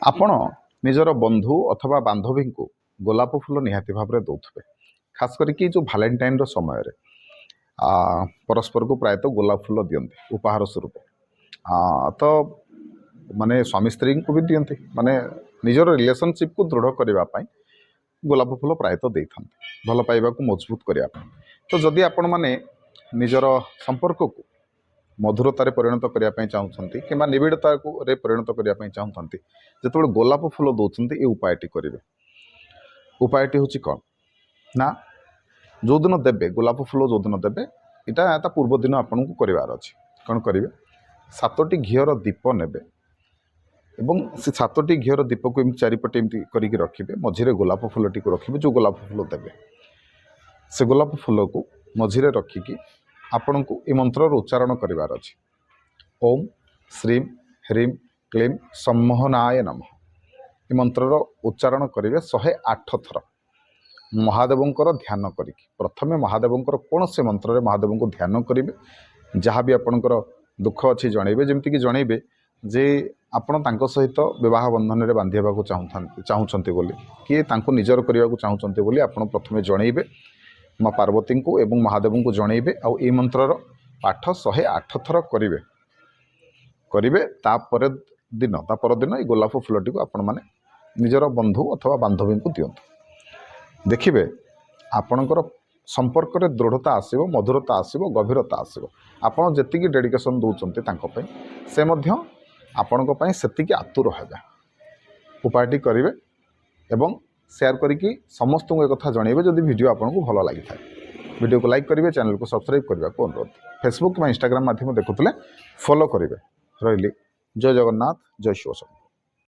आपण निजर बंधु अथवा बांधवी को गोलाप फूल निहाती भाव में दौथे खास करके जो भालेटाइन समय परस्पर को प्रायतः गोलाप फूल दियंती उपहार स्वरूप तो माने स्वामी स्त्री को भी दियंती माने निजर रिलेशनशिप को दृढ़ करने गोलाप फूल प्रायतः दे था भल पाइबा को मजबूत करने तो जदि आपण माने निजर संपर्क को मधुरतार परिणत करने चाहते कि निबिड़ता परिणत करने चाहते जो गोलाप फूल दौरान ये उपायटी करेंगे उपायटी हूँ कौन ना जो दिन देवे गोलाप फूल जो दिन देवे यहाँ पूर्व दिन आपन को करार अच्छे कौन करेंगे 7टी घीर दीप नेबे एवं से 7टी घीर दीप को चारिपटे एमती करके रखिए मझिरे गोलाप फूलटी को रखिए जो गोलाप फूल देवे से गोलाप फूल को मझिरे रखिकी आपण को ये मंत्र उच्चारण करार अच्छे ओम श्रीम ह्रीम क्लीम सम्मोहनाय नमः ये मंत्र उच्चारण करेंगे 108 थर महादेवंकर ध्यान करी प्रथमे महादेवंकर कौन से मंत्र महादेव को ध्यान करेंगे जहाँ भी आपणकर दुख अच्छी जनइबे जमीक जनइबे जे आपण सहित विवाह बंधन में बांधा चाहते बोली कि निजर करने को चाहते बोली आपण प्रथमे जनइबे माँ पार्वती को एवं महादेव को जनइबे आउ ए मंत्रर पाठ 108 थर करेंगे करेंगे तापर दिन ये गोलाप फूलटी को आपण मैंने निजर बंधु अथवा बांधवी को दिंतु देखिए आपणकर संपर्क में दृढ़ता आसो मधुरता आसो गभीरता आसो आपड़ जी डेडिकेशन दौरान से आपण से आतुर है उपायटी करेंगे एवं शेयर करके समस्त को एक जनइबे जदि वीडियो आपको भल लगी था वीडियो को लाइक करेंगे चैनल को सब्सक्राइब करने को अनुरोध फेसबुक इंस्टाग्राम माध्यम देखुले फॉलो करेंगे रही जय जगन्नाथ जय शिव शंकर।